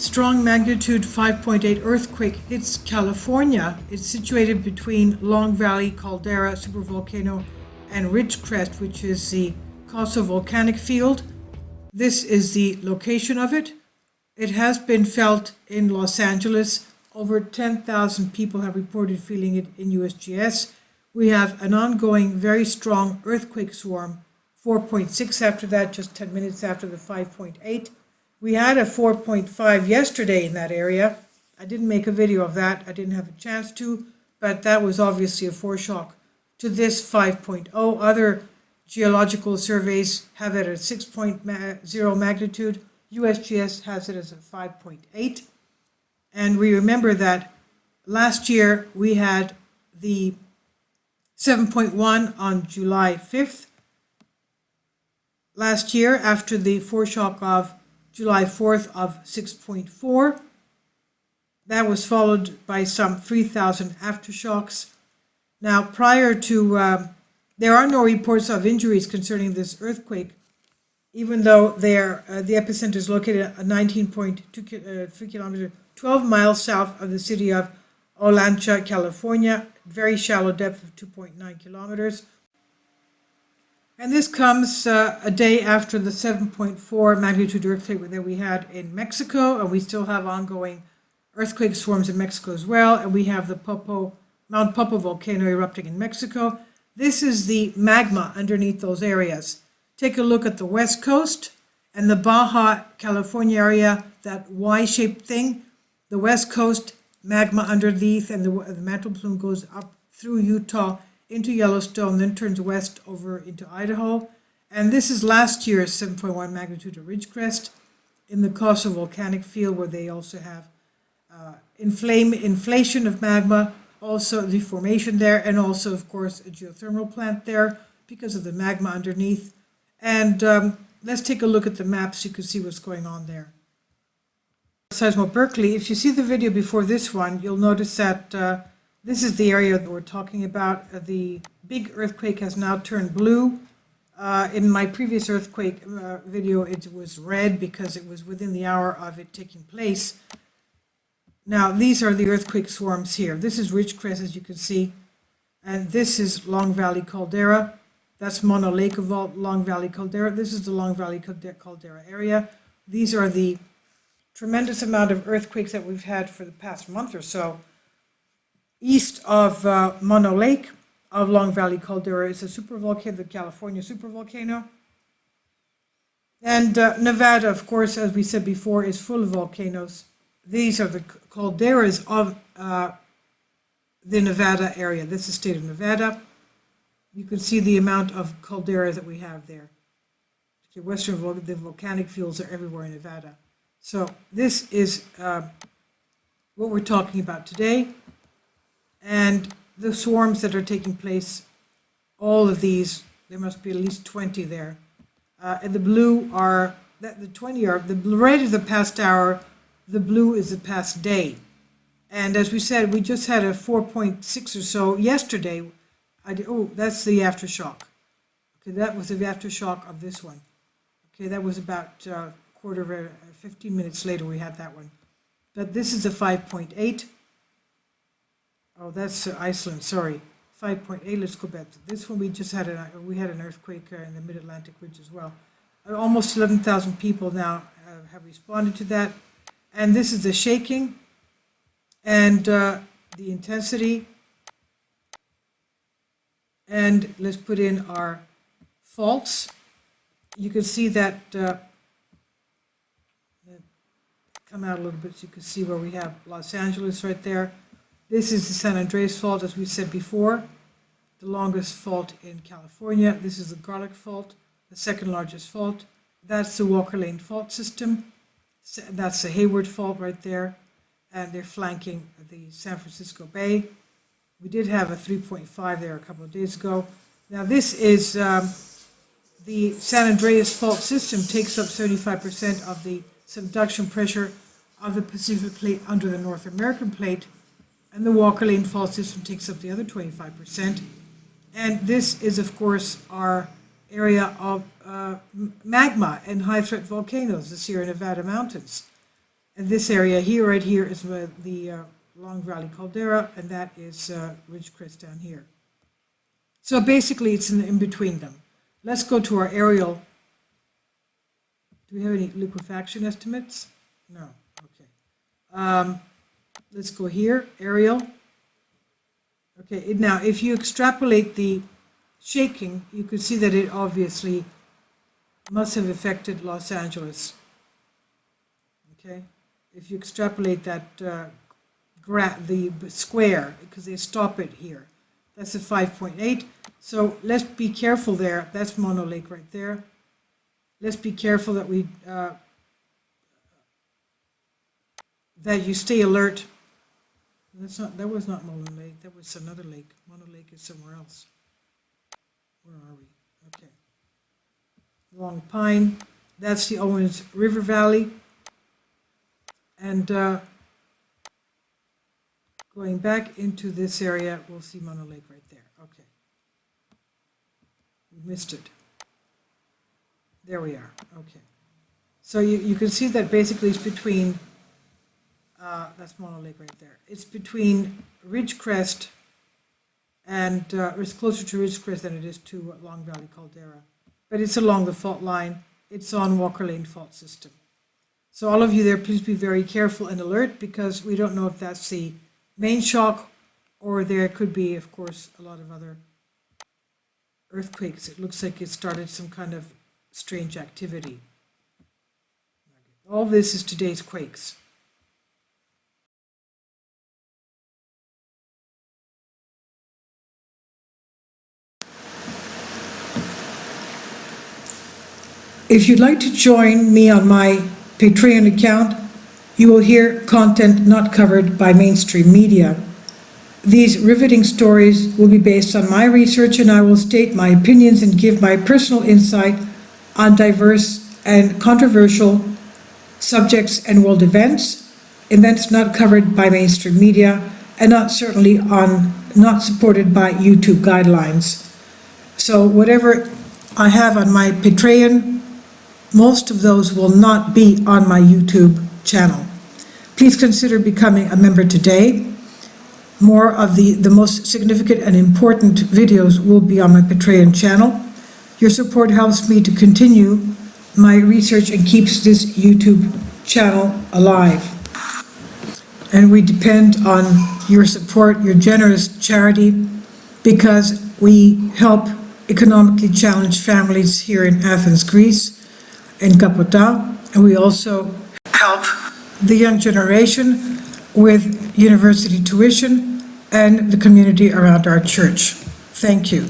Strong magnitude 5.8 earthquake hits California. It's situated between Long Valley Caldera supervolcano and Ridgecrest, which is the coastal volcanic field. This is the location of it. It has been felt in Los Angeles. Over 10,000 people have reported feeling it in USGS. We have an ongoing, very strong earthquake swarm, 4.6 after that, just 10 minutes after the 5.8. We had a 4.5 yesterday in that area. I didn't make a video of that. I didn't have a chance to, but that was obviously a foreshock to this 5.0. Other geological surveys have it at 6.0 magnitude. USGS has it as a 5.8. And we remember that last year we had the 7.1 on July 5th. Last year, after the foreshock of July 4th of 6.4. That was followed by some 3,000 aftershocks. Now, prior to, there are no reports of injuries concerning this earthquake, even though the epicenter is located at 19.3 kilometers, 12 miles south of the city of Olancha, California, very shallow depth of 2.9 kilometers. And this comes a day after the 7.4 magnitude earthquake that we had in Mexico, and we still have ongoing earthquake swarms in Mexico as well, and we have the Mount Popo volcano erupting in Mexico. This is the magma underneath those areas. Take a look at the west coast and the Baja California area, that Y-shaped thing. The west coast, magma underneath, and the mantle plume goes up through Utah into Yellowstone, then turns west over into Idaho. And this is last year's 7.1 magnitude of Ridgecrest in the coastal volcanic field, where they also have inflation of magma, also deformation there, and also, of course, a geothermal plant there because of the magma underneath. And let's take a look at the map so you can see what's going on there. Seismo Berkeley, if you see the video before this one, you'll notice that this is the area that we're talking about. The big earthquake has now turned blue. In my previous earthquake video, it was red because it was within the hour of it taking place. Now, these are the earthquake swarms here. This is Ridgecrest, as you can see, and this is Long Valley Caldera. That's Mono Lake of Long Valley Caldera. This is the Long Valley Caldera area. These are the tremendous amount of earthquakes that we've had for the past month or so. East of Mono Lake of Long Valley Caldera is a supervolcano, the California supervolcano. And Nevada, of course, as we said before, is full of volcanoes. These are the calderas of the Nevada area. This is the state of Nevada. You can see the amount of calderas that we have there. Okay, the volcanic fields are everywhere in Nevada. So this is what we're talking about today. And the swarms that are taking place, all of these, there must be at least 20 there. And the blue are, the 20 are, the red is the past hour, the blue is the past day. And as we said, we just had a 4.6 or so yesterday. That's the aftershock. Okay, that was the aftershock of this one. Okay, that was about 15 minutes later we had that one. But this is a 5.8. Oh, that's Iceland, sorry. 5.8, let's go back to this one. We just had an earthquake in the Mid-Atlantic ridge as well. Almost 11,000 people now have responded to that. And this is the shaking and the intensity. And let's put in our faults. You can see that, come out a little bit so you can see where we have Los Angeles right there. This is the San Andreas fault, as we said before, the longest fault in California. This is the Garlic fault, the second largest fault. That's the Walker Lane fault system. That's the Hayward fault right there. And they're flanking the San Francisco Bay. We did have a 3.5 there a couple of days ago. Now this is the San Andreas fault system takes up 75% of the subduction pressure of the Pacific plate under the North American plate. And the Walker Lane fault system takes up the other 25%. And this is, of course, our area of magma and high-threat volcanoes, the Sierra Nevada mountains. And this area here, right here, is where the Long Valley Caldera, and that is Ridgecrest down here. So basically, it's in between them. Let's go to our aerial. Do we have any liquefaction estimates? No. Okay. Let's go here, aerial. Okay, now if you extrapolate the shaking, you can see that it obviously must have affected Los Angeles. Okay, if you extrapolate that the square, because they stop it here, that's a 5.8. So let's be careful there. That's Mono Lake right there. Let's be careful that we that you stay alert. That was not Mono Lake. That was another lake. Mono Lake is somewhere else. Where are we? Okay. Long Pine. That's the Owens River Valley. And going back into this area, we'll see Mono Lake right there. Okay. We missed it. There we are. Okay. So you can see that basically it's between, that's Mono Lake right there. It's between Ridgecrest and it's closer to Ridgecrest than it is to Long Valley Caldera. But it's along the fault line. It's on Walker Lane fault system. So all of you there, please be very careful and alert, because we don't know if that's the main shock or there could be, of course, a lot of other earthquakes. It looks like it started some kind of strange activity. All this is today's quakes. If you'd like to join me on my Patreon account, you will hear content not covered by mainstream media. These riveting stories will be based on my research, and I will state my opinions and give my personal insight on diverse and controversial subjects and world events not covered by mainstream media, and not supported by YouTube guidelines. So whatever I have on my Patreon, most of those will not be on my YouTube channel. Please consider becoming a member today. More of the most significant and important videos will be on my Patreon channel. Your support helps me to continue my research and keeps this YouTube channel alive. And we depend on your support, your generous charity, because we help economically challenged families here in Athens, Greece, in Kapota, and we also help the young generation with university tuition and the community around our church. Thank you.